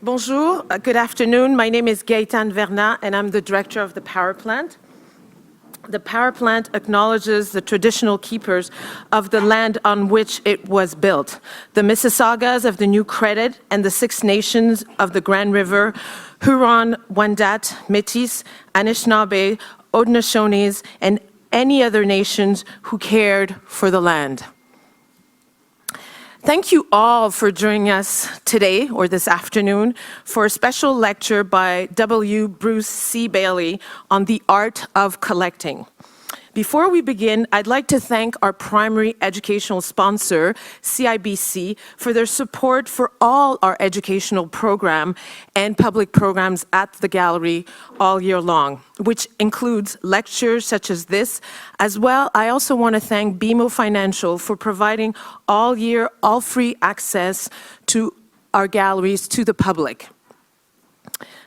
Bonjour, good afternoon. My name is Gaëtane Vernat, and I'm the director of the power plant. The power plant acknowledges the traditional keepers of the land on which it was built, the Mississaugas of the New Credit and the Six Nations of the Grand River, Huron, Wendat, Métis, Anishinaabe, Haudenosaunee, and any other nations who cared for the land. Thank you all for joining us today or this afternoon for a special lecture by W. Bruce C. Bailey on the art of collecting. Before we begin, I'd like to thank our primary educational sponsor, CIBC, for their support for all our educational program and public programs at the gallery all year long, which includes lectures such as this. As well, I also want to thank BMO Financial for providing all year, all free access to our galleries to the public.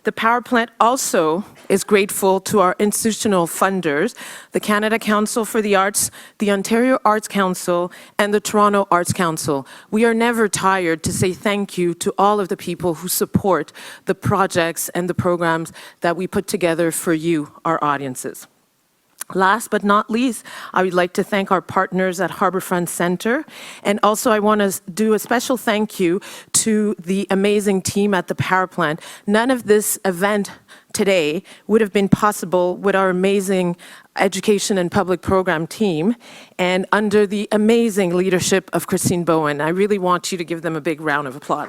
The power plant also is grateful to our institutional funders, the Canada Council for the Arts, the Ontario Arts Council, and the Toronto Arts Council. We are never tired to say thank you to all of the people who support the projects and the programs that we put together for you, our audiences. Last but not least, I would like to thank our partners at Harbourfront Centre, and also I want to do a special thank you to the amazing team at the power plant. None of this event today would have been possible with our amazing education and public program team, and under the amazing leadership of Christine Bowen. I really want you to give them a big round of applause.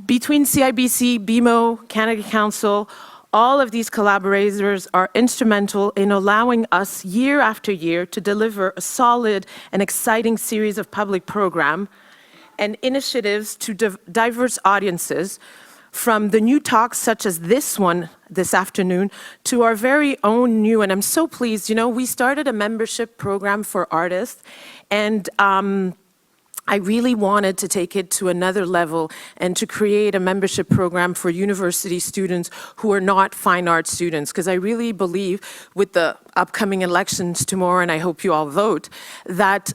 Between CIBC, BMO, Canada Council, all of these collaborators are instrumental in allowing us year after year to deliver a solid and exciting series of public program and initiatives to diverse audiences, from the new talks such as this one this afternoon to our very own new, and I'm so pleased, we started a membership program for artists, and I really wanted to take it to another level and to create a membership program for university students who are not fine arts students, because I really believe with the upcoming elections tomorrow, and I hope you all vote, that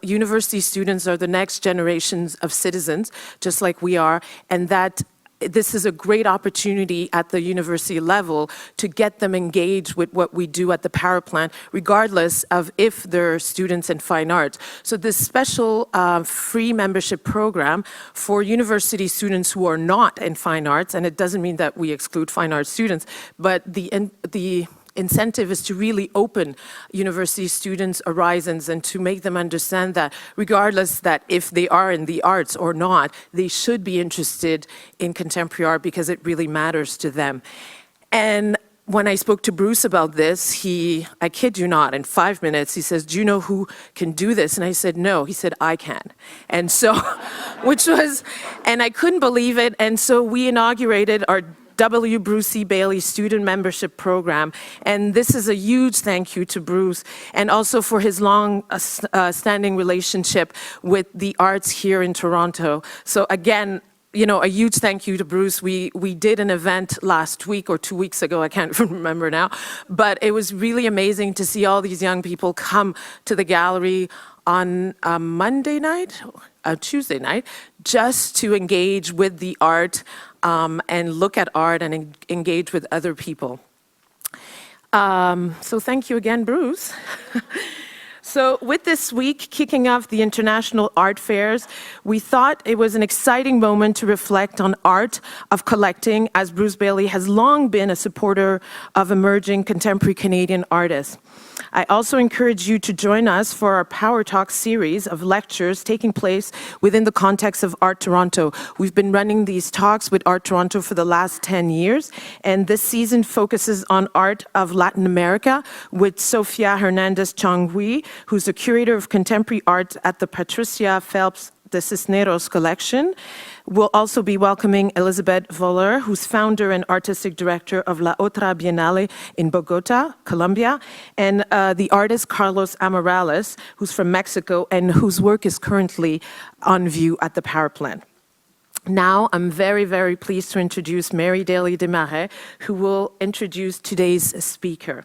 university students are the next generations of citizens, just like we are, and that this is a great opportunity at the university level to get them engaged with what we do at the power plant, regardless of if they're students in fine arts. So this special free membership program for university students who are not in fine arts, and it doesn't mean that we exclude fine arts students, but the incentive is to really open university students' horizons and to make them understand that regardless that if they are in the arts or not, they should be interested in contemporary art because it really matters to them. And when I spoke to Bruce about this, I kid you not, in 5 minutes, he says, "Do you know who can do this?" And I said, "No." He said, "I can." And so, and I couldn't believe it. And so we inaugurated our W. Bruce Bailey student membership program. And this is a huge thank you to Bruce, and also for his long standing relationship with the arts here in Toronto. So again, a huge thank you to Bruce. We did an event last week or 2 weeks ago, I can't remember now, but it was really amazing to see all these young people come to the gallery on a Monday night, a Tuesday night, just to engage with the art and look at art and engage with other people. So thank you again, Bruce. So with this week kicking off the International Art Fairs, we thought it was an exciting moment to reflect on art of collecting, as Bruce Bailey has long been a supporter of emerging contemporary Canadian artists. I also encourage you to join us for our Power Talk series of lectures taking place within the context of Art Toronto. We've been running these talks with Art Toronto for the last 10 years, and this season focuses on art of Latin America with Sofia Hernandez Changui, who's the curator of contemporary art at the Patricia Phelps de Cisneros collection. We'll also be welcoming Elizabeth Voller, who's founder and artistic director of La Otra Biennale in Bogota, Colombia, and the artist Carlos Amorales, who's from Mexico and whose work is currently on view at the power plant. Now, I'm very, very pleased to introduce Mary-Dailey Desmarais, who will introduce today's speaker.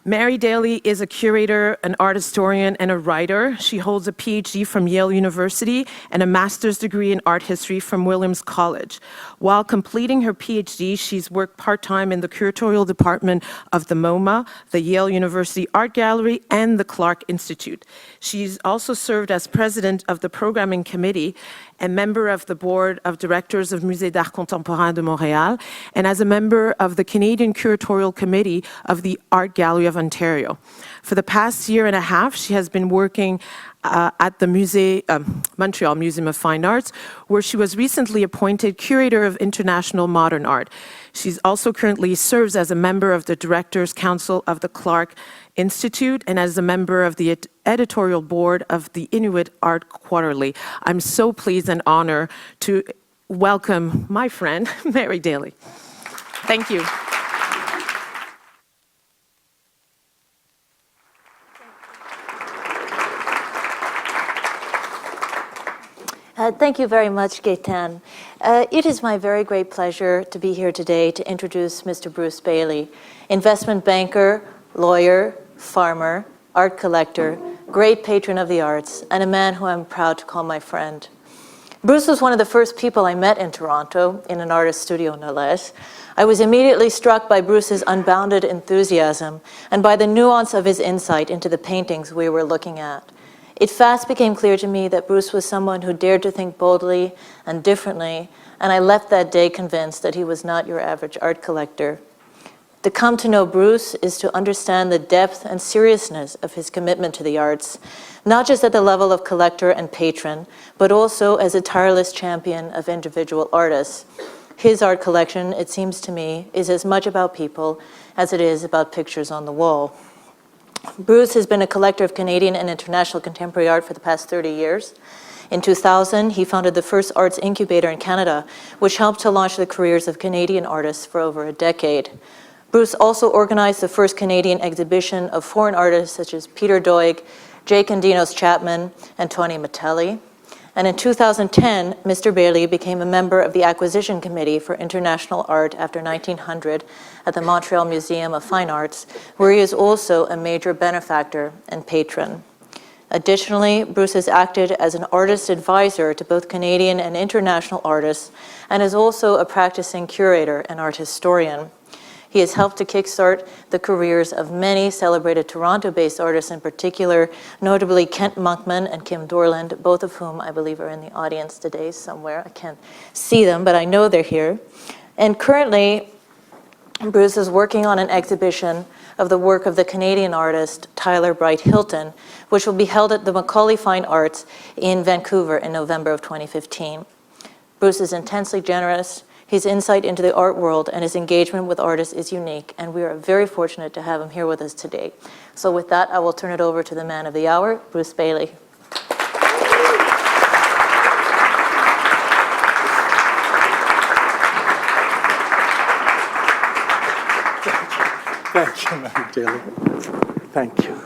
Mary-Dailey is a curator, an art historian, and a writer. She holds a PhD from Yale University and a master's degree in art history from Williams College. While completing her PhD, she's worked part-time in the curatorial department of the MoMA, the Yale University Art Gallery, and the Clark Institute. She's also served as president of the programming committee and member of the board of directors of Musée d'Art Contemporain de Montréal, and as a member of the Canadian Curatorial Committee of the Art Gallery of Ontario. For the past year and a half, she has been working at the Montreal Museum of Fine Arts, where she was recently appointed Curator of International Modern Art. She's also currently serves as a member of the Directors' Council of the Clark Institute and as a member of the editorial board of the Inuit Art Quarterly. I'm so pleased and honored to welcome my friend, Mary-Dailey. Thank you. Thank you very much, Gaëtan. It is my very great pleasure to be here today to introduce Mr. Bruce Bailey, investment banker, lawyer, farmer, art collector, great patron of the arts, and a man who I'm proud to call my friend. Bruce was one of the first people I met in Toronto, in an artist studio no less. I was immediately struck by Bruce's unbounded enthusiasm and by the nuance of his insight into the paintings we were looking at. It fast became clear to me that Bruce was someone who dared to think boldly and differently, and I left that day convinced that he was not your average art collector. To come to know Bruce is to understand the depth and seriousness of his commitment to the arts, not just at the level of collector and patron, but also as a tireless champion of individual artists. His art collection, it seems to me, is as much about people as it is about pictures on the wall. Bruce has been a collector of Canadian and international contemporary art for the past 30 years. In 2000, he founded the first arts incubator in Canada, which helped to launch the careers of Canadian artists for over a decade. Bruce also organized the first Canadian exhibition of foreign artists such as Peter Doig, Jake Andinos Chapman, and Tony Matelli. And in 2010, Mr. Bailey became a member of the Acquisition Committee for International Art after 1900 at the Montreal Museum of Fine Arts, where he is also a major benefactor and patron. Additionally, Bruce has acted as an artist advisor to both Canadian and international artists and is also a practicing curator and art historian. He has helped to kickstart the careers of many celebrated Toronto-based artists in particular, notably Kent Monkman and Kim Dorland, both of whom I believe are in the audience today somewhere. I can't see them, but I know they're here. And currently, Bruce is working on an exhibition of the work of the Canadian artist Tyler Bright Hilton, which will be held at the Macaulay Fine Arts in Vancouver in November of 2015. Bruce is intensely generous. His insight into the art world and his engagement with artists is unique, and we are very fortunate to have him here with us today. So with that, I will turn it over to the man of the hour, Bruce Bailey. Thank you, Mary-Dailey. Thank you.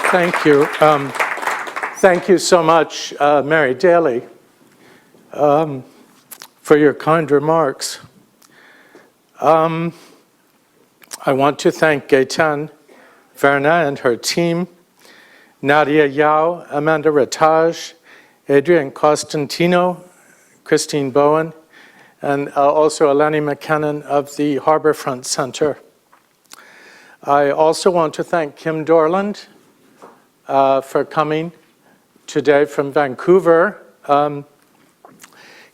Thank you. Thank you so much, Mary-Dailey, for your kind remarks. I want to thank Gaëtan Verna and her team, Nadia Yao, Amanda Ratage, Adrian Costantino, Christine Bowen, and also Eleni McKinnon of the Harbourfront Center. I also want to thank Kim Dorland for coming today from Vancouver.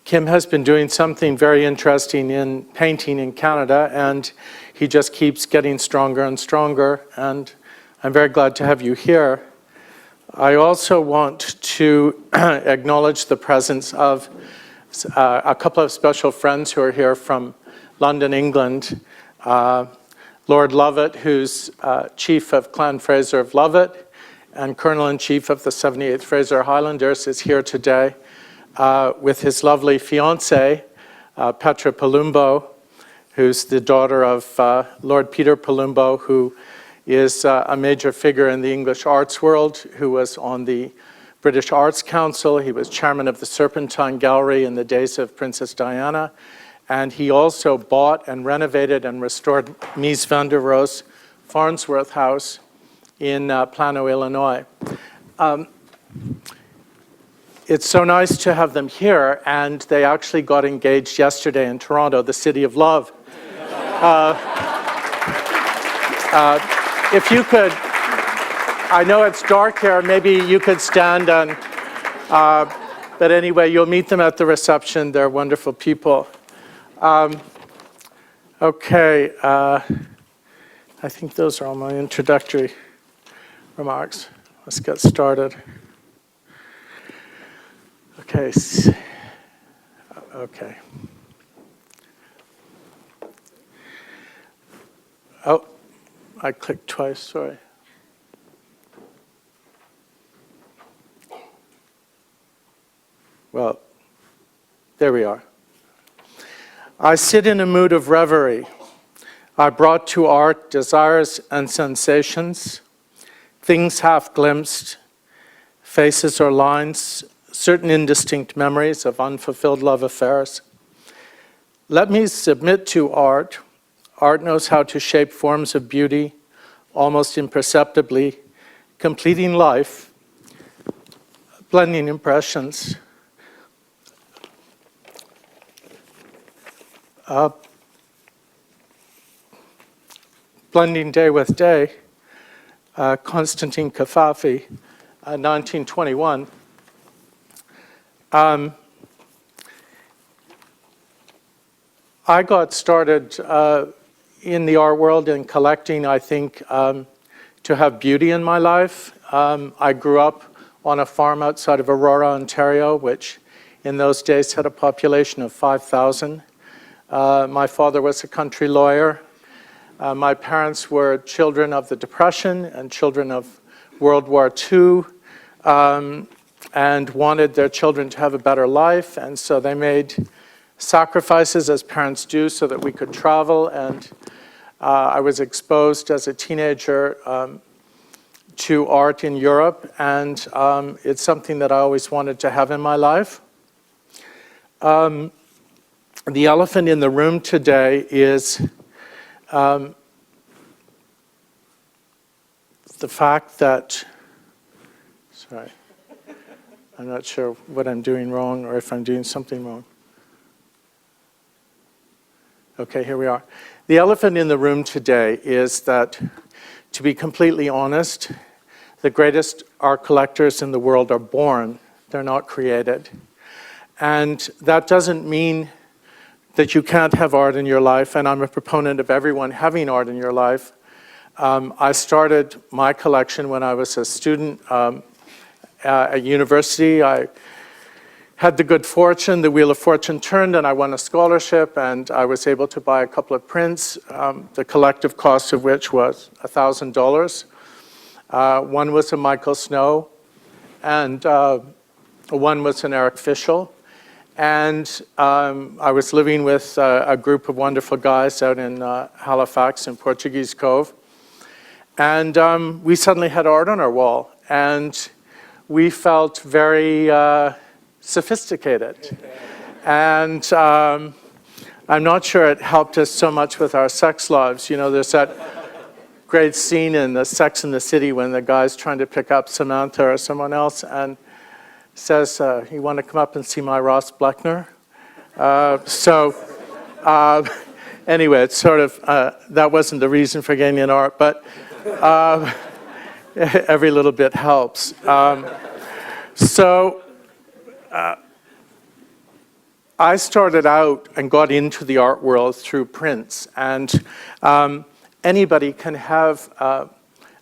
Kim has been doing something very interesting in painting in Canada, and he just keeps getting stronger and stronger, and I'm very glad to have you here. I also want to acknowledge the presence of a couple of special friends who are here from London, England. Lord Lovett, who's Chief of Clan Fraser of Lovett, and Colonel-in-Chief of the 78th Fraser Highlanders, is here today with his lovely fiancée, Petra Palumbo, who's the daughter of Lord Peter Palumbo, who is a major figure in the English arts world, who was on the British Arts Council. He was chairman of the Serpentine Gallery in the days of Princess Diana. And he also bought and renovated and restored Mies van der Rohe's Farnsworth House in Plano, Illinois. It's so nice to have them here, and they actually got engaged yesterday in Toronto, the city of love. If you could, I know it's dark here, maybe you could stand and, but anyway, you'll meet them at the reception. They're wonderful people. Okay, I think those are all my introductory remarks. Let's get started. Okay. Okay. Oh, I clicked twice, sorry. Well, there we are. I sit in a mood of reverie. I brought to art desires and sensations, things half glimpsed, faces or lines, certain indistinct memories of unfulfilled love affairs. Let me submit to art. Art knows how to shape forms of beauty, almost imperceptibly, completing life, blending impressions, blending day with day. Constantine Kafafi, 1921. I got started in the art world in collecting, I think, to have beauty in my life. I grew up on a farm outside of Aurora, Ontario, which in those days had a population of 5,000. My father was a country lawyer. My parents were children of the Depression and children of World War II, and wanted their children to have a better life, and so they made sacrifices, as parents do, so that we could travel. And I was exposed as a teenager to art in Europe, and it's something that I always wanted to have in my life. The elephant in the room today is the fact that, sorry, I'm not sure what I'm doing wrong or if I'm doing something wrong. Okay, here we are. The elephant in the room today is that, to be completely honest, the greatest art collectors in the world are born. They're not created. And that doesn't mean that you can't have art in your life, and I'm a proponent of everyone having art in your life. I started my collection when I was a student at university. I had the good fortune, the wheel of fortune turned, and I won a scholarship, and I was able to buy a couple of prints, the collective cost of which was $1,000. One was a Michael Snow, and one was an Eric Fischl. And I was living with a group of wonderful guys out in Halifax in Portuguese Cove. And we suddenly had art on our wall, and we felt very sophisticated. And I'm not sure it helped us so much with our sex lives. You know, there's that great scene in the Sex and the City when the guy's trying to pick up Samantha or someone else and says, you want to come up and see my Ross Bleckner? Anyway, it's sort of, that wasn't the reason for getting in art, but every little bit helps. I started out and got into the art world through prints, and anybody can have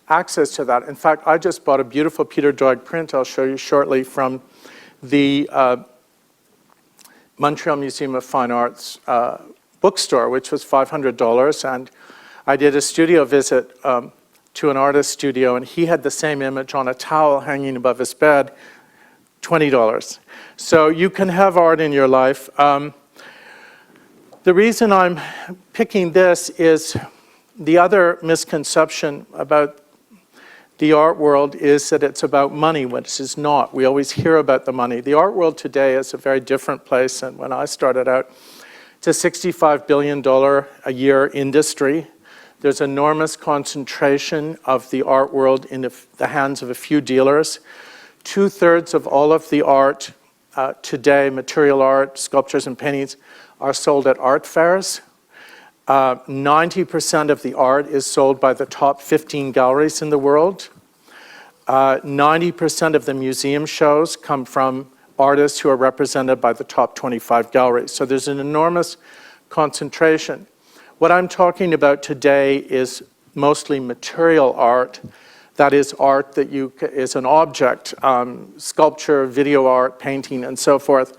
access to that. In fact, I just bought a beautiful Peter Doig print I'll show you shortly from the Montreal Museum of Fine Arts bookstore, which was $500, and I did a studio visit to an artist studio, and he had the same image on a towel hanging above his bed, $20. So you can have art in your life. The reason I'm picking this is the other misconception about the art world is that it's about money, which is not. We always hear about the money. The art world today is a very different place than when I started out. It's a $65 billion a year industry. There's enormous concentration of the art world in the hands of a few dealers. 2/3 of all of the art today, material art, sculptures and paintings, are sold at art fairs. 90% of the art is sold by the top 15 galleries in the world. 90% of the museum shows come from artists who are represented by the top 25 galleries. So there's an enormous concentration. What I'm talking about today is mostly material art. That is art that is an object, sculpture, video art, painting, and so forth.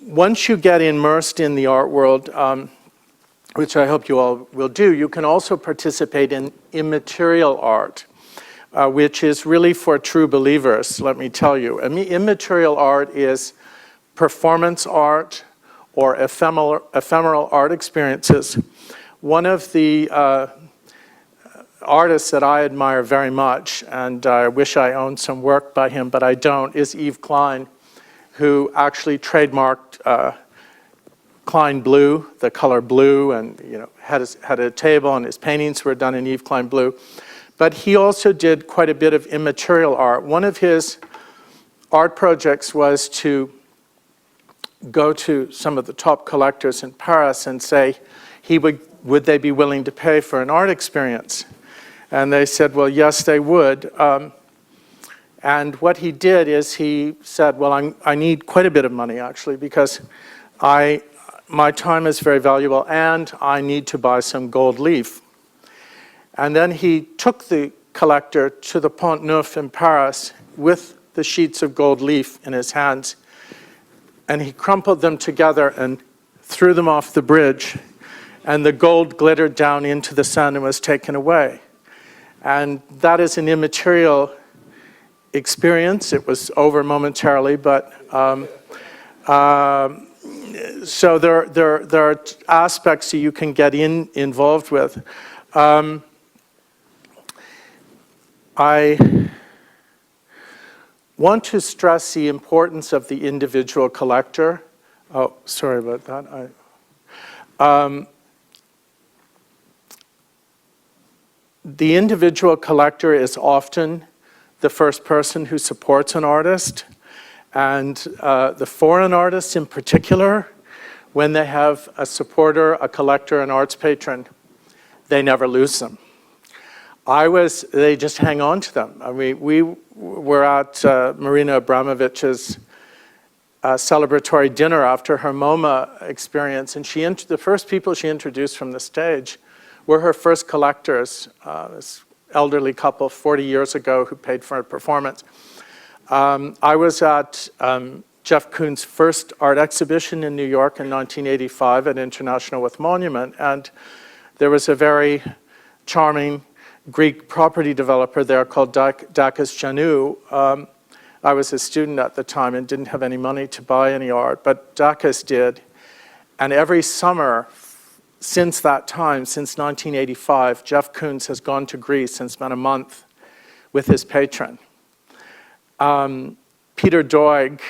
Once you get immersed in the art world, which I hope you all will do, you can also participate in immaterial art, which is really for true believers, let me tell you. Immaterial art is performance art or ephemeral art experiences. One of the artists that I admire very much, and I wish I owned some work by him, but I don't, is Klein, who actually trademarked Klein blue, the color blue, and had a table, and his paintings were done in Klein blue. But he also did quite a bit of immaterial art. One of his art projects was to go to some of the top collectors in Paris and say, would they be willing to pay for an art experience? And they said, well, yes, they would. And what he did is he said, well, I need quite a bit of money, actually, because my time is very valuable, and I need to buy some gold leaf. And then he took the collector to the Pont Neuf in Paris with the sheets of gold leaf in his hands, and he crumpled them together and threw them off the bridge, and the gold glittered down into the sand and was taken away. And that is an immaterial experience. It was over momentarily, but so there are aspects that you can get involved with. I want to stress the importance of the individual collector. Oh, sorry about that. The individual collector is often the first person who supports an artist. And the foreign artists in particular, when they have a supporter, a collector, an arts patron, they never lose them. They just hang on to them. I mean, we were at Marina Abramovich's celebratory dinner after her MoMA experience, and the first people she introduced from the stage were her first collectors, this elderly couple 40 years ago who paid for a performance. I was at Jeff Koons' first art exhibition in New York in 1985 at International with Monument, and there was a very charming Greek property developer there called Duchess Janu. I was a student at the time and didn't have any money to buy any art, but Duchess did. And every summer since that time, since 1985, Jeff Koons has gone to Greece and spent a month with his patron. Peter Doig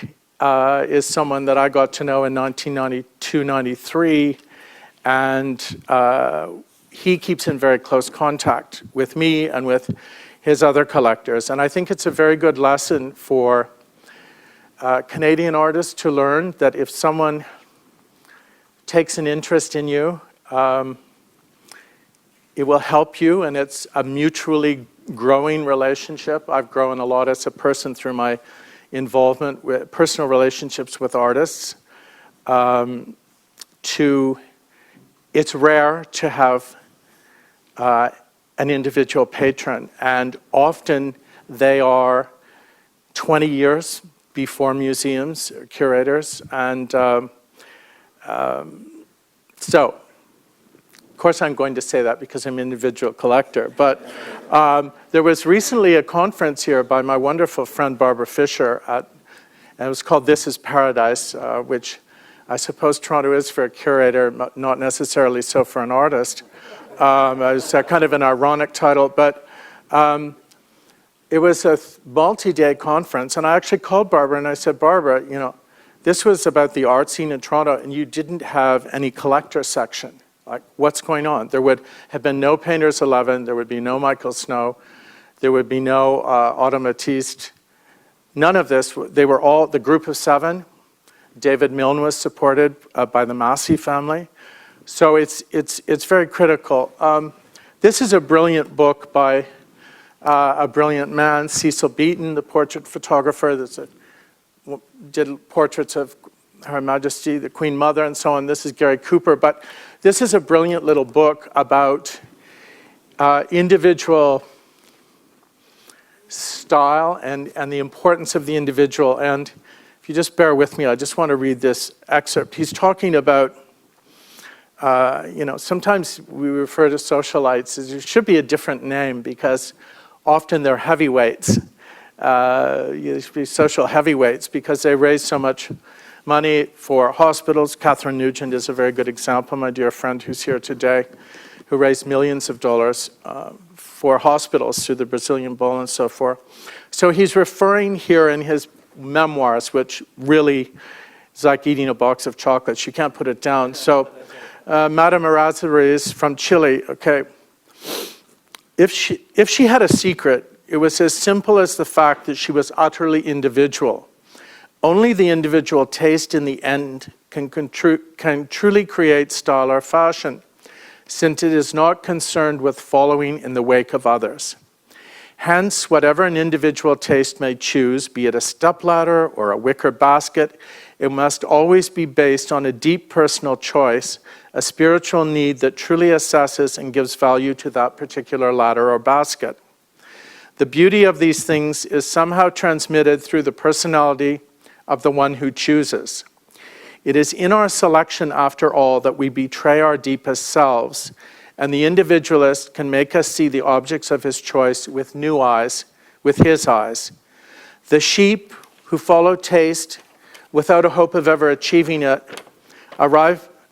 is someone that I got to know in 1992-93, and he keeps in very close contact with me and with his other collectors. And I think it's a very good lesson for Canadian artists to learn that if someone takes an interest in you, it will help you, and it's a mutually growing relationship. I've grown a lot as a person through my involvement with personal relationships with artists. It's rare to have an individual patron, and often they are 20 years before museums, curators, and so, of course I'm going to say that because I'm an individual collector, but there was recently a conference here by my wonderful friend Barbara Fisher, and it was called This is Paradise, which I suppose Toronto is for a curator, not necessarily so for an artist. It's kind of an ironic title, but It was a multi-day conference, and I actually called Barbara and I said, Barbara, this was about the art scene in Toronto, and you didn't have any collector section. Like, what's going on? There would have been no Painters 11, there would be no Michael Snow, there would be no Auto Matisse. None of this. They were all the group of 7. David Milne was supported by the Massey family. So it's very critical. This is a brilliant book by a brilliant man, Cecil Beaton, the portrait photographer that did portraits of Her Majesty, the Queen Mother, and so on. This is Gary Cooper. But this is a brilliant little book about individual style and the importance of the individual. And if you just bear with me, I just want to read this excerpt. He's talking about, sometimes we refer to socialites as, there should be a different name because often they're heavyweights. You should be social heavyweights because they raise so much money for hospitals. Catherine Nugent is a very good example, my dear friend who's here today, who raised millions of dollars for hospitals through the Brazilian Bowl and so forth. So he's referring here in his memoirs, which really is like eating a box of chocolates. You can't put it down. So Madame Errázuriz from Chile, okay. If she had a secret, it was as simple as the fact that she was utterly individual. Only the individual taste in the end can truly create style or fashion, since it is not concerned with following in the wake of others. Hence, whatever an individual taste may choose, be it a stepladder or a wicker basket, it must always be based on a deep personal choice, a spiritual need that truly assesses and gives value to that particular ladder or basket. The beauty of these things is somehow transmitted through the personality of the one who chooses. It is in our selection, after all, that we betray our deepest selves, and the individualist can make us see the objects of his choice with new eyes, with his eyes. The sheep who follow taste without a hope of ever achieving it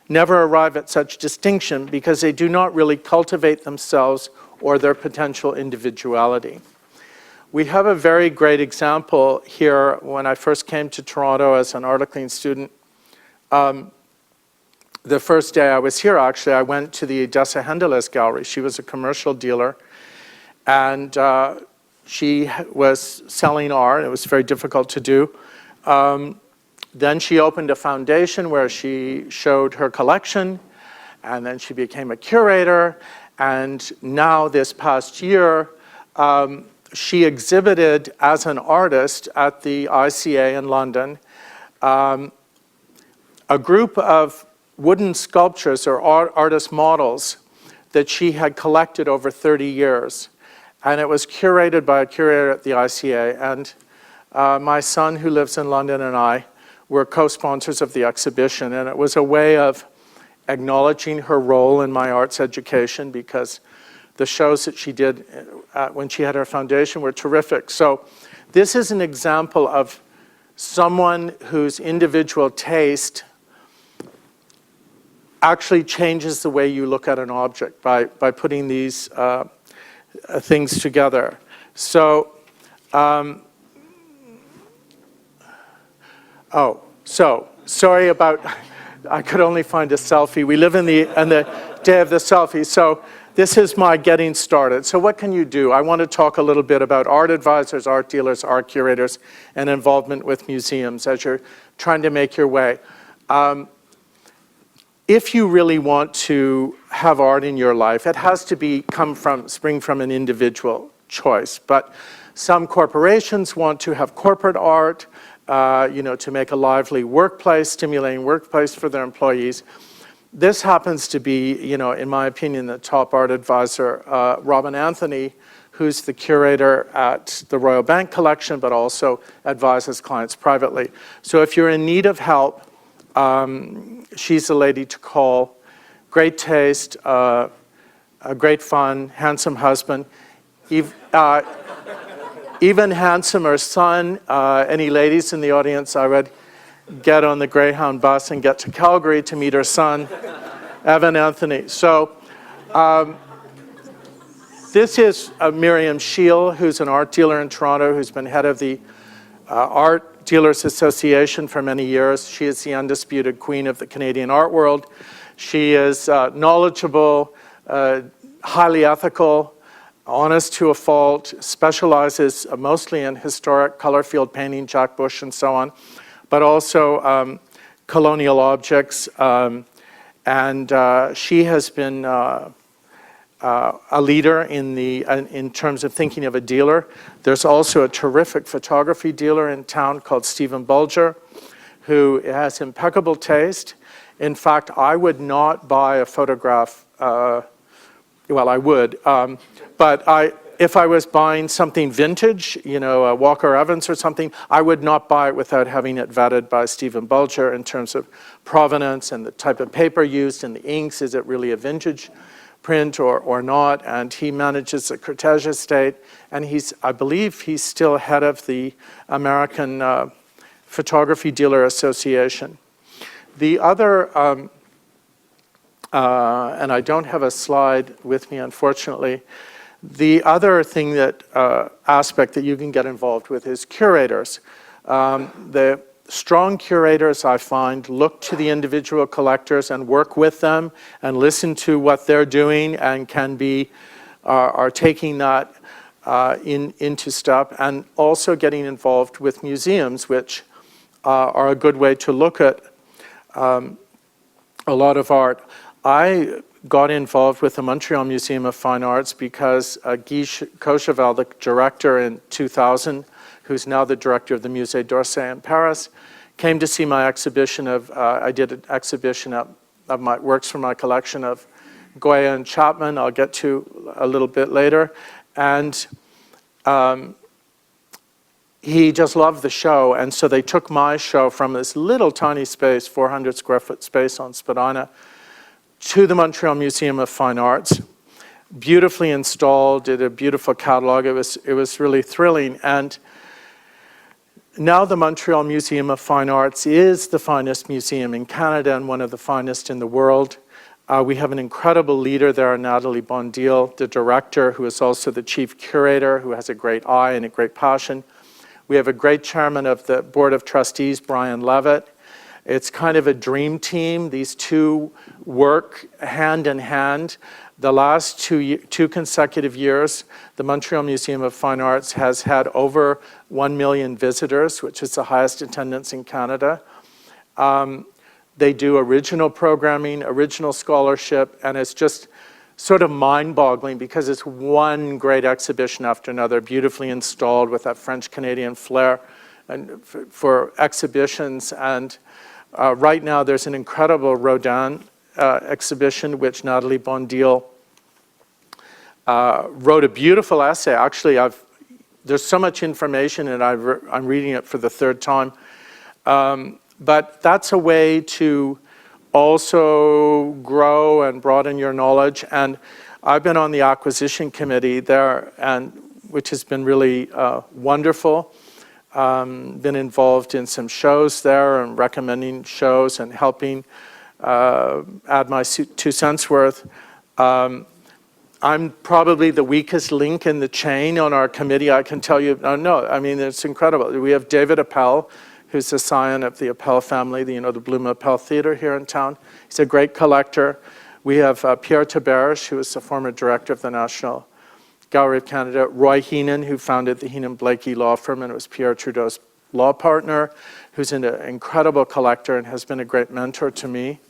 never arrive at such distinction because they do not really cultivate themselves or their potential individuality. We have a very great example here. When I first came to Toronto as an Articling student, the first day I was here, actually, I went to the Dessa Hendeles gallery. She was a commercial dealer, and she was selling art. It was very difficult to do. Then she opened a foundation where she showed her collection, and then she became a curator. And now, this past year, she exhibited as an artist at the ICA in London a group of wooden sculptures or artist models that she had collected over 30 years. And it was curated by a curator at the ICA. And my son, who lives in London, and I were co-sponsors of the exhibition. And it was a way of acknowledging her role in my arts education, because the shows that she did when she had her foundation were terrific. So this is an example of someone whose individual taste actually changes the way you look at an object by putting these things together. So, sorry about, I could only find a selfie. We live in the day of the selfie. So this is my getting started. So what can you do? I want to talk a little bit about art advisors, art dealers, art curators, and involvement with museums as you're trying to make your way. If you really want to have art in your life, it has to spring from an individual choice. But some corporations want to have corporate art, to make a lively workplace, stimulating workplace for their employees. This happens to be, in my opinion, the top art advisor, Robin Anthony, who's the curator at the Royal Bank Collection, but also advises clients privately. So if you're in need of help, she's the lady to call. Great taste, a great fun, handsome husband, even handsomer son. Any ladies in the audience, I would get on the Greyhound bus and get to Calgary to meet her son, Evan Anthony. So This is Miriam Scheel, who's an art dealer in Toronto, who's been head of the Art Dealers Association for many years. She is the undisputed queen of the Canadian art world. She is knowledgeable, highly ethical, honest to a fault, specializes mostly in historic color field painting, Jack Bush and so on, but also colonial objects. And she has been a leader in terms of thinking of a dealer. There's also a terrific photography dealer in town called Stephen Bulger, who has impeccable taste. In fact, I would not buy a photograph, well, I would, but if I was buying something vintage, you know, a Walker Evans or something, I would not buy it without having it vetted by Stephen Bulger in terms of provenance and the type of paper used and the inks. Is it really a vintage print or not? And he manages the Cortege estate, and I believe he's still head of the American Photography Dealer Association. The other, and I don't have a slide with me, unfortunately, the other thing aspect that you can get involved with is curators. The strong curators, I find, look to the individual collectors and work with them and listen to what they're doing and are taking that into step, and also getting involved with museums, which are a good way to look at a lot of art. I got involved with the Montreal Museum of Fine Arts because Guy Cochevel, the director in 2000, who's now the director of the Musée d'Orsay in Paris, came to see my exhibition I did an exhibition of my works from my collection of Goya and Chapman, I'll get to a little bit later. And he just loved the show, and so they took my show from this little tiny space, 400 square foot space on Spadina, to the Montreal Museum of Fine Arts. Beautifully installed, did a beautiful catalog. It was really thrilling. And now the Montreal Museum of Fine Arts is the finest museum in Canada and one of the finest in the world. We have an incredible leader there, Nathalie Bondil, the director, who is also the chief curator, who has a great eye and a great passion. We have a great chairman of the Board of Trustees, Brian Levitt. It's kind of a dream team. These two work hand in hand. The last two consecutive years, the Montreal Museum of Fine Arts has had over 1 million visitors, which is the highest attendance in Canada. They do original programming, original scholarship, and it's just sort of mind-boggling because it's one great exhibition after another, beautifully installed with that French-Canadian flair and for exhibitions. And right now there's an incredible Rodin exhibition, which Nathalie Bondil wrote a beautiful essay. Actually, there's so much information, and I'm reading it for the third time. But that's a way to also grow and broaden your knowledge. And I've been on the acquisition committee there, which has been really wonderful. Been involved in some shows there and recommending shows and helping add my 2 cents worth. I'm probably the weakest link in the chain on our committee. I can tell you, no, I mean, it's incredible. We have David Appel, who's the scion of the Appel family, the Bloom Appel Theatre here in town. He's a great collector. We have Pierre Taberge, who is the former director of the National Gallery of Canada. Roy Heenan, who founded the Heenan Blakey law firm and was Pierre Trudeau's law partner, who's an incredible collector and has been a great mentor to me.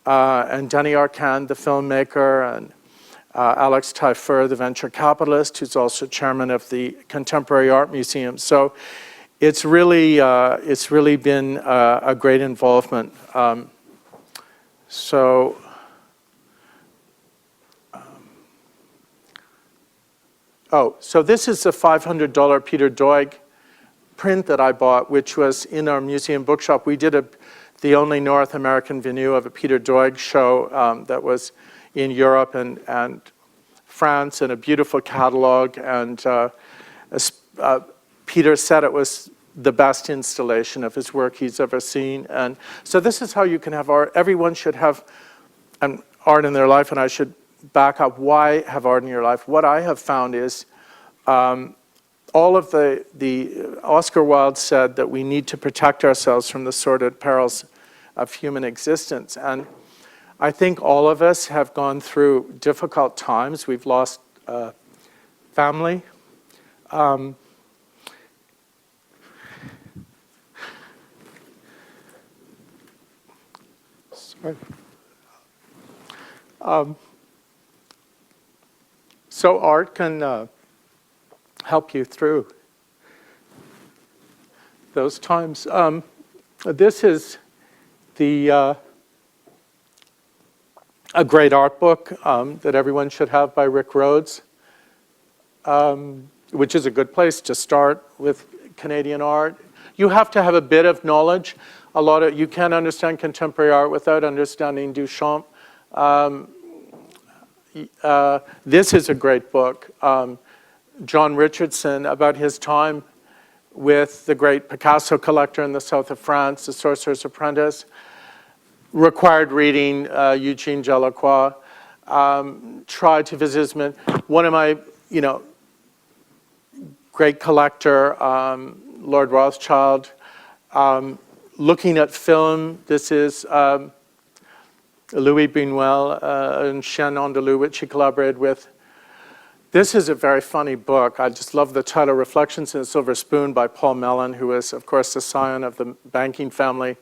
And Denis Arcand, the filmmaker, and Alex Taillefer, the venture capitalist, who's also chairman of the Contemporary Art Museum. So it's really been a great involvement. So this is the $500 Peter Doig print that I bought, which was in our museum bookshop. We did the only North American venue of a Peter Doig show that was in Europe and France, and a beautiful catalog. And Peter said it was the best installation of his work he's ever seen. And so this is how you can have art. Everyone should have an art in their life, and I should back up, why have art in your life? What I have found is all of the Oscar Wilde said that we need to protect ourselves from the sordid perils of human existence. And I think all of us have gone through difficult times. We've lost family. Sorry. So art can help you through those times. This is a great art book that everyone should have by Rick Rhodes, which is a good place to start with Canadian art. You have to have a bit of knowledge. You can't understand contemporary art without understanding Duchamp. This is a great book. John Richardson, about his time with the great Picasso collector in the south of France, The Sorcerer's Apprentice. Required reading, Eugene Delacroix. Tried to visit his one of my, great collector, Lord Rothschild. Looking at film, this is Louis Buñuel and Chien Andalou, which he collaborated with. This is a very funny book. I just love the title, Reflections in a Silver Spoon by Paul Mellon, who is, of course, the scion of the banking family,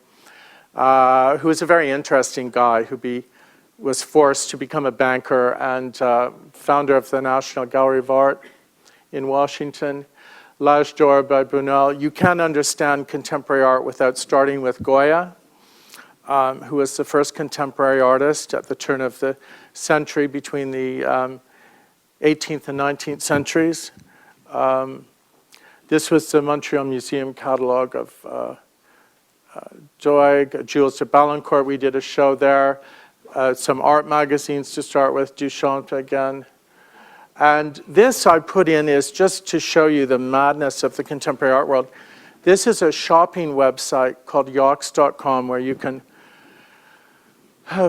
who is a very interesting guy who was forced to become a banker and founder of the National Gallery of Art in Washington. L'Âge d'Or by Buñuel. You can't understand contemporary art without starting with Goya, who was the first contemporary artist at the turn of the century between the 18th and 19th centuries. This was the Montreal Museum catalog of Doig, Jules de Balancourt. We did a show there. Some art magazines to start with, Duchamp again. And this I put in is just to show you the madness of the contemporary art world. This is a shopping website called yox.com where you can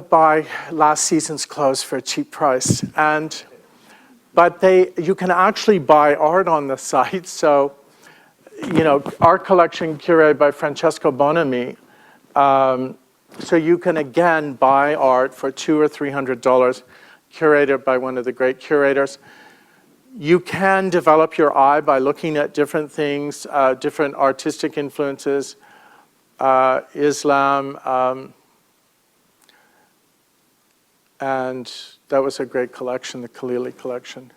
buy last season's clothes for a cheap price. But you can actually buy art on the site. So, art collection curated by Francesco Bonami. So you can again buy art for $200 or $300, curated by one of the great curators. You can develop your eye by looking at different things, different artistic influences, Islam, and that was a great collection, the Khalili collection.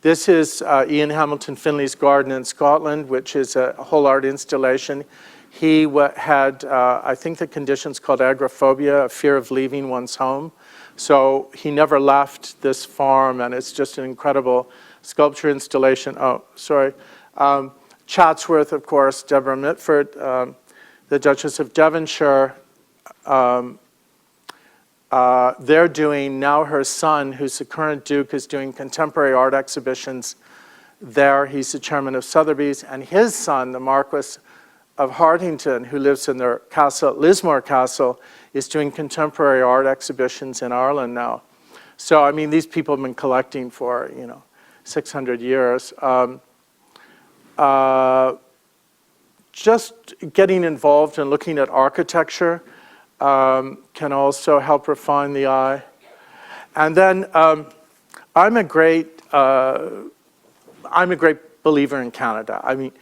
This is Ian Hamilton Finley's garden in Scotland, which is a whole art installation. He had, I think the condition's called agoraphobia, a fear of leaving one's home. So he never left this farm, and it's just an incredible sculpture installation. Oh, sorry. Chatsworth, of course, Deborah Mitford, the Duchess of Devonshire. They're doing, now her son, who's the current Duke, is doing contemporary art exhibitions there. He's the chairman of Sotheby's, and his son, the Marquis of Hartington, who lives in their castle, Lismore Castle, is doing contemporary art exhibitions in Ireland now. So, I mean, these people have been collecting for, 600 years. Just getting involved in looking at architecture can also help refine the eye. And then I'm a great believer in Canada. I mean,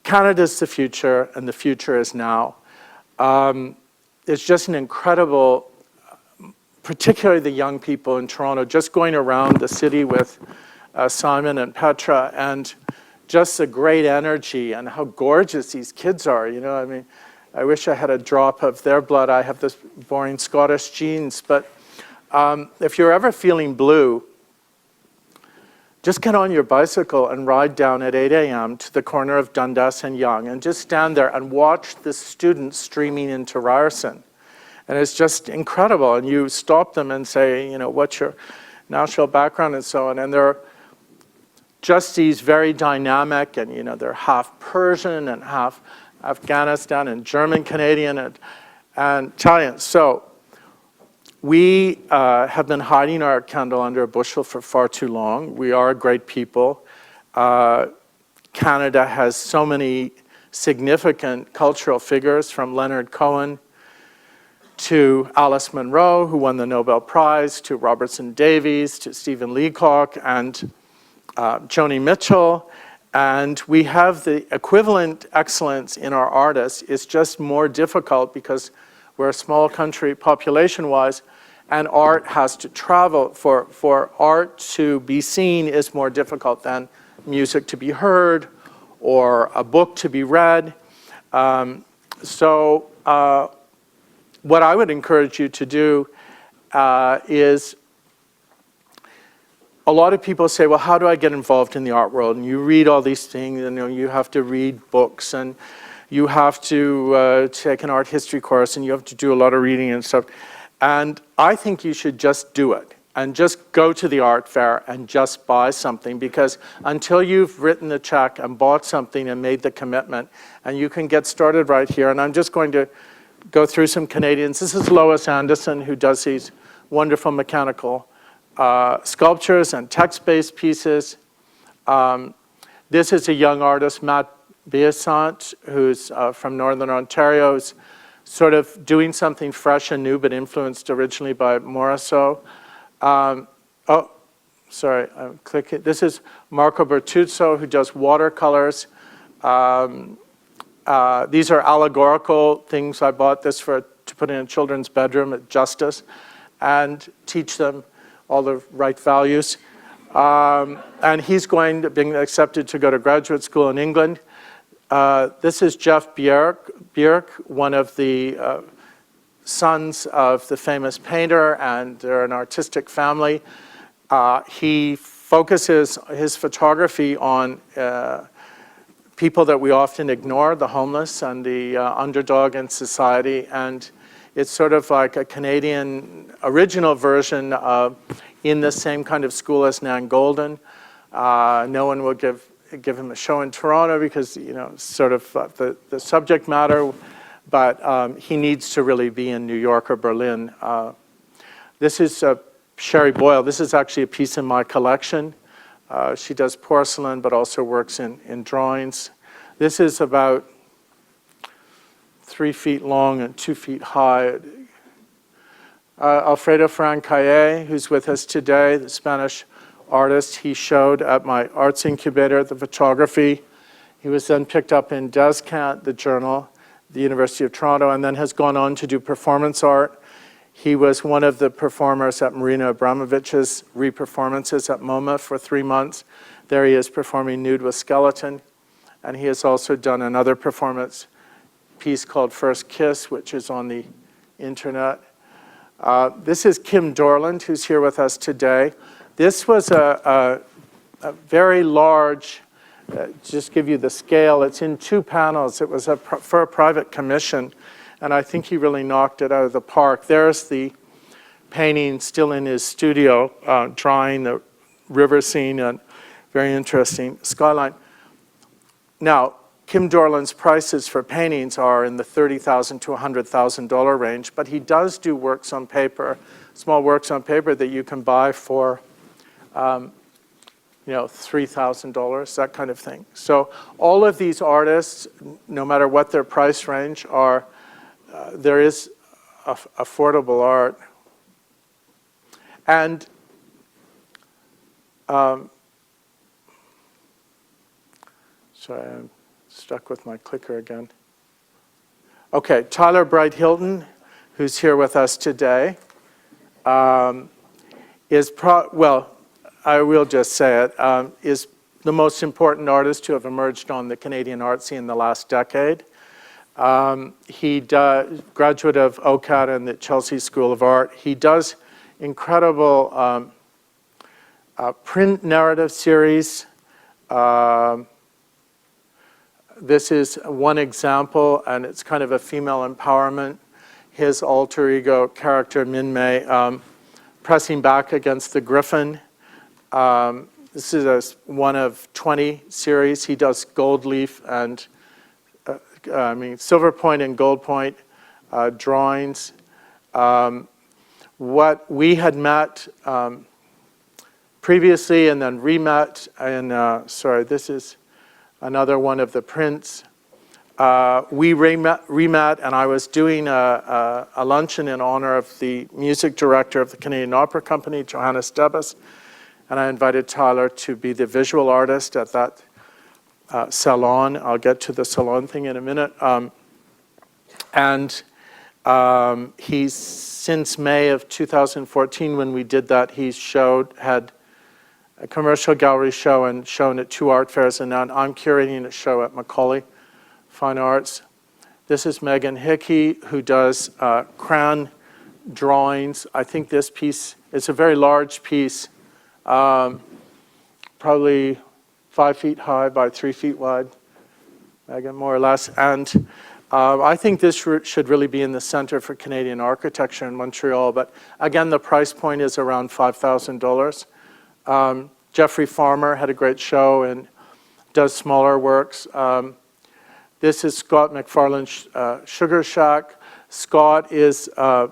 Canada's the future, and the future is now. It's just an incredible, particularly the young people in Toronto, just going around the city with Simon and Petra, and just the great energy and how gorgeous these kids are. I mean, I wish I had a drop of their blood. I have this boring Scottish genes. But if you're ever feeling blue, just get on your bicycle and ride down at 8 a.m. to the corner of Dundas and Yonge and just stand there and watch the students streaming into Ryerson. And it's just incredible. And you stop them and say, what's your national background and so on. And they're just these very dynamic, and they're half Persian and half Afghanistan and German Canadian and Italian. So We have been hiding our candle under a bushel for far too long. We are a great people. Canada has so many significant cultural figures, from Leonard Cohen to Alice Munro, who won the Nobel Prize, to Robertson Davies, to Stephen Leacock, and Joni Mitchell. And we have the equivalent excellence in our artists. It's just more difficult because we're a small country population-wise, and art has to travel. For art to be seen is more difficult than music to be heard or a book to be read. What I would encourage you to do is, a lot of people say, well, how do I get involved in the art world? And you read all these things, and you have to read books, and you have to take an art history course, and you have to do a lot of reading and stuff. And I think you should just do it, and just go to the art fair and just buy something, because until you've written the check and bought something and made the commitment, and you can get started right here. And I'm just going to go through some Canadians. This is Lois Anderson, who does these wonderful mechanical sculptures and text-based pieces. This is a young artist, Matt Biasant, who's from Northern Ontario, who's sort of doing something fresh and new, but influenced originally by Morisot. Oh, sorry, I'm clicking. This is Marco Bertuzzo, who does watercolors. These are allegorical things. I bought this to put in a children's bedroom at Justice and teach them all the right values. And he's being accepted to go to graduate school in England. This is Jeff Bjerk, one of the sons of the famous painter, and they're an artistic family. He focuses his photography on people that we often ignore, the homeless and the underdog in society. And it's sort of like a Canadian original version of, in the same kind of school as Nan Golden. No one will give him a show in Toronto because, sort of the subject matter, but he needs to really be in New York or Berlin. This is Sherry Boyle. This is actually a piece in my collection. She does porcelain, but also works in drawings. This is about 3 feet long and 2 feet high. Alfredo Francalle, who's with us today, the Spanish artist. He showed at my arts incubator the photography. He was then picked up in Descant, the journal, the University of Toronto, and then has gone on to do performance art. He was one of the performers at Marina Abramovich's re-performances at MoMA for 3 months. There he is performing Nude with Skeleton. And he has also done another performance piece called First Kiss, which is on the internet. This is Kim Dorland, who's here with us today. This was a very large, just give you the scale, it's in 2 panels. It was for a private commission. And I think he really knocked it out of the park. There's the painting still in his studio, drawing the river scene, and very interesting skyline. Now, Kim Dorland's prices for paintings are in the $30,000 to $100,000 range, but he does do works on paper, small works on paper that you can buy for $3,000, that kind of thing. So all of these artists, no matter what their price range are, there is affordable art. And sorry, I'm stuck with my clicker again. Okay, Tyler Bright Hilton, who's here with us today, is I will just say it, is the most important artist to have emerged on the Canadian art scene in the last decade. He graduate of OCAD and the Chelsea School of Art. He does incredible print narrative series. This is one example, and it's kind of a female empowerment. His alter ego character, Min Mei, pressing back against the griffin. This is one of 20 series. He does gold leaf and silver point and gold point drawings. what we had met previously and then re-met. And sorry, this is another one of the prints. We re-met, and I was doing a luncheon in honor of the music director of the Canadian Opera Company, Johannes Debus, and I invited Tyler to be the visual artist at that salon. I'll get to the salon thing in a minute. He's, since May of 2014, when we did that, he had a commercial gallery show and shown at 2 art fairs, and now I'm curating a show at Macaulay Fine Arts. This is Megan Hickey, who does crayon drawings. I think this piece is a very large piece, probably 5 feet high by 3 feet wide, Megan, more or less. And I think this should really be in the Center for Canadian Architecture in Montreal, but again, the price point is around $5,000. Jeffrey Farmer had a great show and does smaller works. This is Scott Mcfarland's Sugar Shack. Scott is a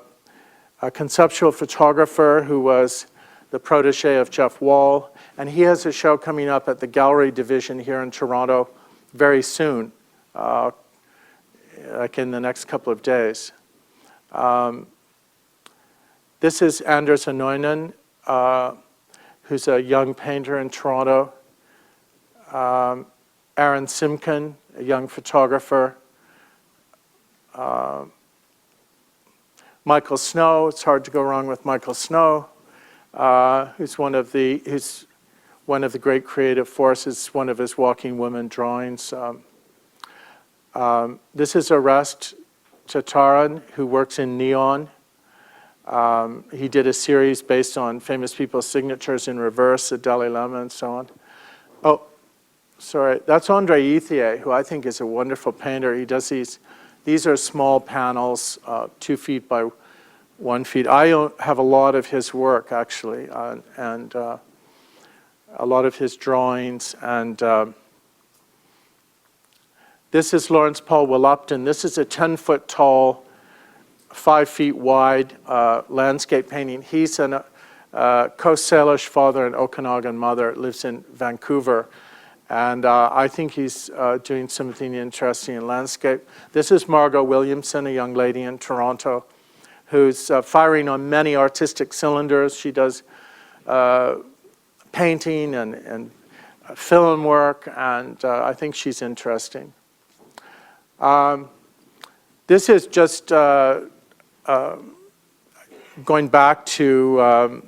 conceptual photographer who was the protege of Jeff Wall, and he has a show coming up at the Gallery Division here in Toronto very soon, like in the next couple of days. This is Anders Anoinen, who's a young painter in Toronto. Aaron Simkin, a young photographer. Michael Snow, it's hard to go wrong with Michael Snow, who's one of the great creative forces, one of his Walking Women drawings. This is Arest Chataran, who works in neon. He did a series based on famous people's signatures in reverse, the Dalai Lama and so on. Oh, sorry, that's Andre Ethier, who I think is a wonderful painter. He does these are small panels, 2 feet by 1 feet. I have a lot of his work, actually, and a lot of his drawings. And this is Lawrence Paul Willupton. This is a 10-foot tall, 5 feet wide landscape painting. He's a Coast Salish father and Okanagan mother, lives in Vancouver. And I think he's doing something interesting in landscape. This is Margot Williamson, a young lady in Toronto, who's firing on many artistic cylinders. She does painting and film work, and I think she's interesting. This is just going back to,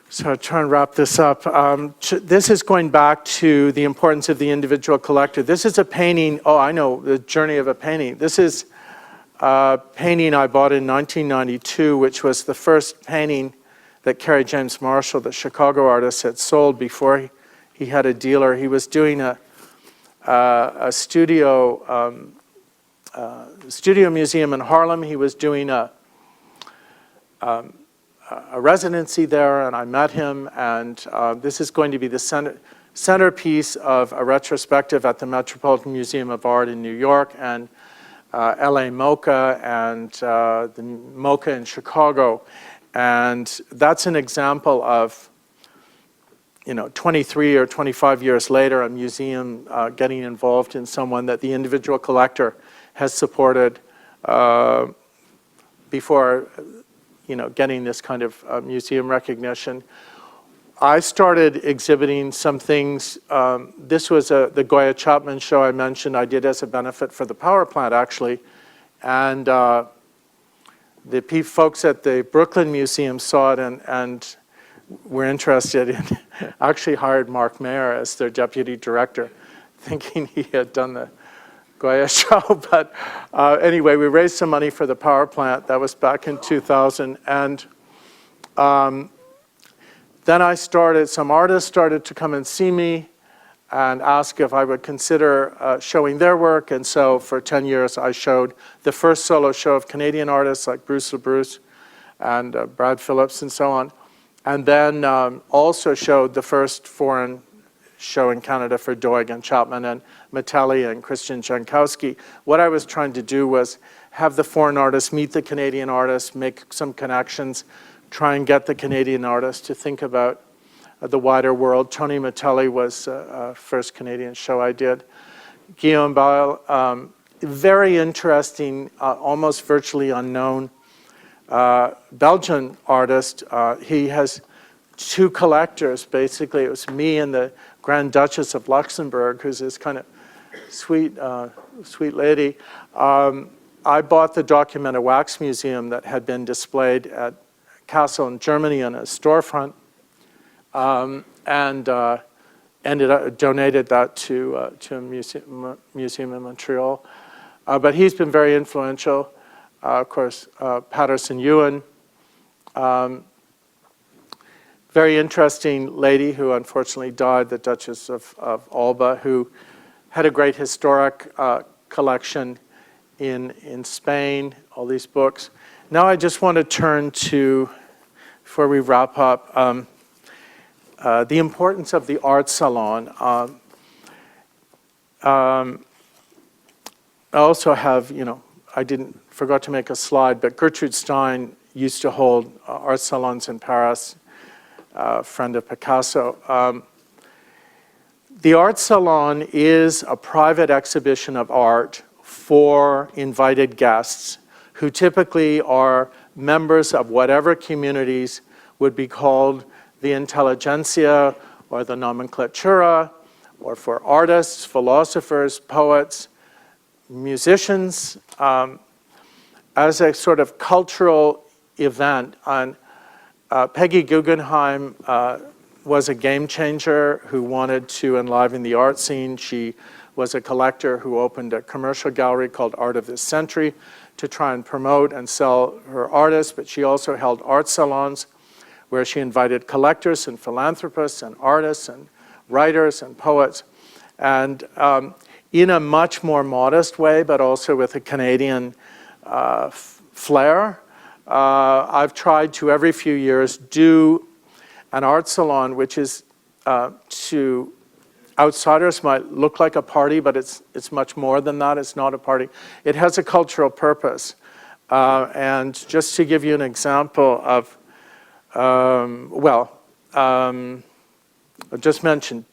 so I'll try and wrap this up. This is going back to the importance of the individual collector. This is a painting, oh, I know, the journey of a painting. This is a painting I bought in 1992, which was the first painting that Kerry James Marshall, the Chicago artist, had sold before he had a dealer. He was doing a studio museum in Harlem. He was doing a residency there, and I met him, and this is going to be the centerpiece of a retrospective at the Metropolitan Museum of Art in New York, and LA MoCA, and the MoCA in Chicago. And that's an example of, 23 or 25 years later, a museum getting involved in someone that the individual collector has supported before getting this kind of museum recognition. I started exhibiting some things. This was the Goya Chapman show I mentioned I did as a benefit for the power plant, actually. And the folks at the Brooklyn Museum saw it and were interested and actually hired Mark Mayer as their deputy director, thinking he had done the Goya show. But anyway, we raised some money for the power plant. That was back in 2000. And then some artists started to come and see me and ask if I would consider showing their work. And so for 10 years, I showed the first solo show of Canadian artists like Bruce LaBruce and Brad Phillips and so on. And then also showed the first foreign show in Canada for Doig and Chapman and Matelli and Christian Jankowski. What I was trying to do was have the foreign artists meet the Canadian artists, make some connections, try and get the Canadian artists to think about the wider world. Tony Matelli was the first Canadian show I did. Guillaume Boyle, very interesting, almost virtually unknown Belgian artist. He has two collectors, basically. It was me and the Grand Duchess of Luxembourg, who's this kind of sweet lady. I bought the Documenta Wax Museum that had been displayed at Castle in Germany in a storefront, and donated that to a museum in Montreal. But he's been very influential. Of course, Patterson Ewan, very interesting lady who unfortunately died, the Duchess of Alba, who had a great historic collection in Spain, all these books. Now I just want to turn to, before we wrap up, the importance of the Art Salon. I also have, I forgot to make a slide, but Gertrude Stein used to hold art salons in Paris, a friend of Picasso. The Art Salon is a private exhibition of art for invited guests who typically are members of whatever communities would be called the intelligentsia or the nomenklatura, or for artists, philosophers, poets, musicians, as a sort of cultural event. Peggy Guggenheim was a game changer who wanted to enliven the art scene. She was a collector who opened a commercial gallery called Art of this Century to try and promote and sell her artists, but she also held art salons where she invited collectors and philanthropists and artists and writers and poets. And in a much more modest way, but also with a Canadian flair, I've tried to, every few years, do an art salon, which is to outsiders might look like a party, but it's much more than that. It's not a party. It has a cultural purpose. And just to give you an example of, I'll just mention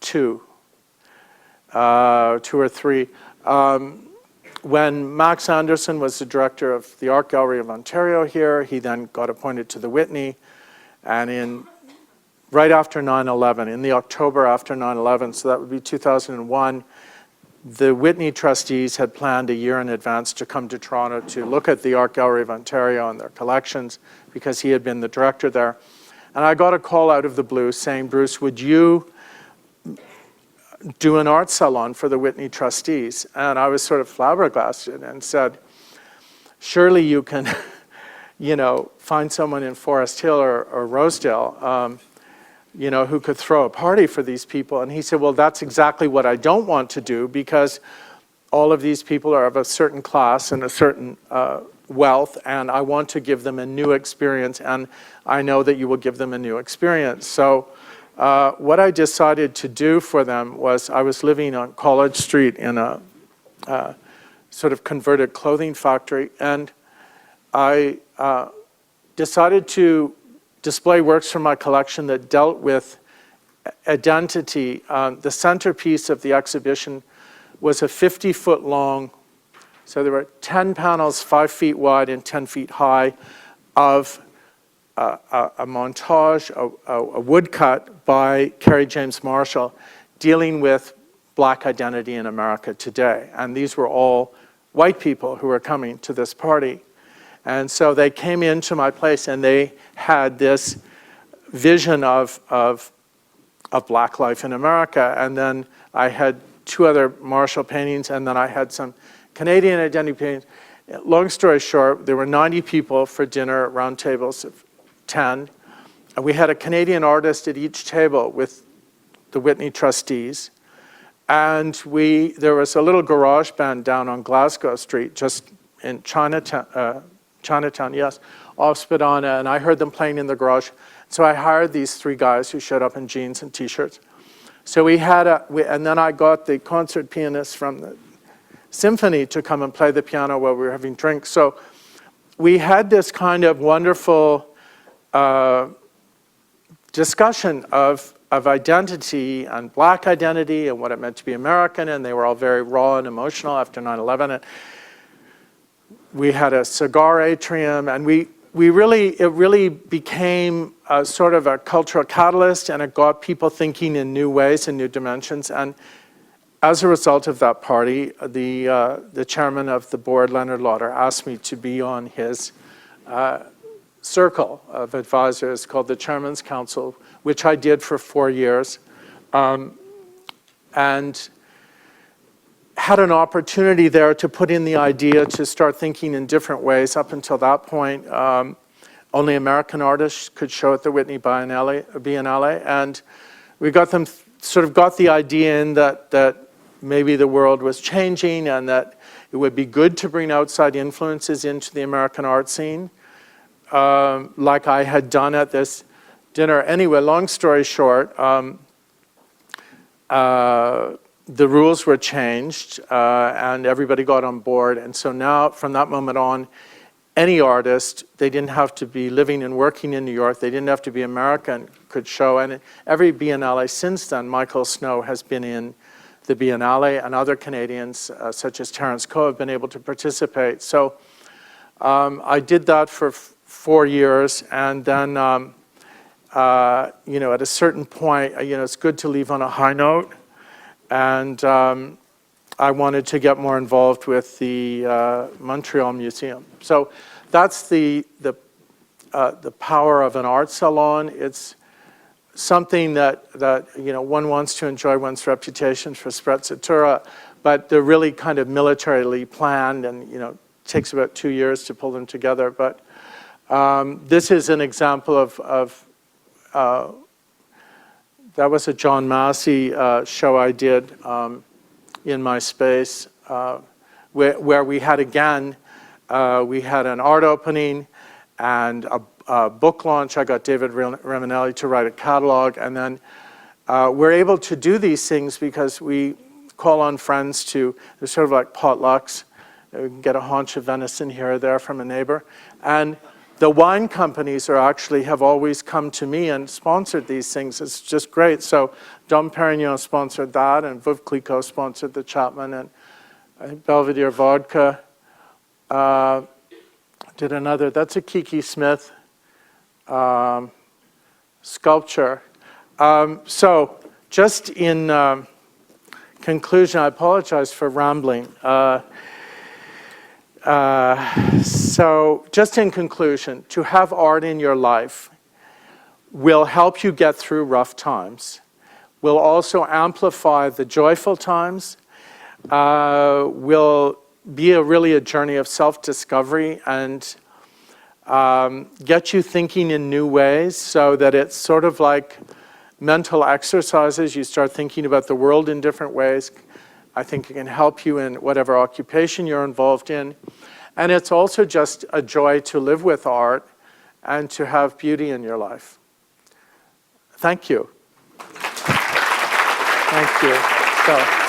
two or three. When Max Anderson was the director of the Art Gallery of Ontario here, he then got appointed to the Whitney, and right after 9/11, in the October after 9/11, so that would be 2001, the Whitney trustees had planned a year in advance to come to Toronto to look at the Art Gallery of Ontario and their collections, because he had been the director there. And I got a call out of the blue saying, Bruce, would you do an art salon for the Whitney trustees? And I was sort of flabbergasted and said, surely you can find someone in Forest Hill or Rosedale who could throw a party for these people. And he said, well, that's exactly what I don't want to do, because all of these people are of a certain class and a certain wealth, and I want to give them a new experience, and I know that you will give them a new experience. So what I decided to do for them was, I was living on College Street in a sort of converted clothing factory, and I decided to display works from my collection that dealt with identity. The centerpiece of the exhibition was a 50-foot long, so there were 10 panels 5 feet wide and 10 feet high of a montage, a woodcut by Kerry James Marshall dealing with Black identity in America today. And these were all white people who were coming to this party. And so they came into my place and they had this vision of Black life in America. And then I had 2 other Marshall paintings, and then I had some Canadian identity paintings. Long story short, there were 90 people for dinner at round tables of 10. And we had a Canadian artist at each table with the Whitney trustees. And there was a little garage band down on Glasgow Street, just in Chinatown, yes, off Spadina, and I heard them playing in the garage. So I hired these 3 guys who showed up in jeans and t-shirts. So and then I got the concert pianist from the symphony to come and play the piano while we were having drinks. So we had this kind of wonderful discussion of identity and black identity and what it meant to be American, and they were all very raw and emotional after 9/11. And we had a cigar atrium, and it really became a sort of a cultural catalyst, and it got people thinking in new ways and new dimensions. And as a result of that party, the chairman of the board, Leonard Lauder, asked me to be on his circle of advisors called the Chairman's Council, which I did for 4 years, and had an opportunity there to put in the idea to start thinking in different ways. Up until that point, only American artists could show at the Whitney Biennale, and we got the idea in that maybe the world was changing and that it would be good to bring outside influences into the American art scene, like I had done at this dinner. Anyway, long story short, the rules were changed and everybody got on board. And so now, from that moment on, any artist, they didn't have to be living and working in New York, they didn't have to be American, could show. And every Biennale since then, Michael Snow has been in the Biennale, and other Canadians, such as Terence Coe, have been able to participate. So I did that for 4 years, and then at a certain point, it's good to leave on a high note, and I wanted to get more involved with the Montreal Museum. So that's the power of an art salon. It's something that one wants to enjoy one's reputation for sprezzatura, but they're really kind of militarily planned, and it takes about 2 years to pull them together. But this is an example of that was a John Massey show I did in my space, where we had an art opening and a book launch. I got David Reminelli to write a catalog, and then we're able to do these things because we call on friends they're sort of like potlucks. We can get a haunch of venison here or there from a neighbor. And the wine companies have always come to me and sponsored these things. It's just great. So Dom Perignon sponsored that, and Veuve Clicquot sponsored the Chapman, and I think Belvedere Vodka did another. That's a Kiki Smith sculpture. So just in conclusion, I apologize for rambling. So just in conclusion, to have art in your life will help you get through rough times, will also amplify the joyful times, will be really a journey of self-discovery, and get you thinking in new ways, so that it's sort of like mental exercises. You start thinking about the world in different ways. I think it can help you in whatever occupation you're involved in. And it's also just a joy to live with art and to have beauty in your life. Thank you. Thank you. So.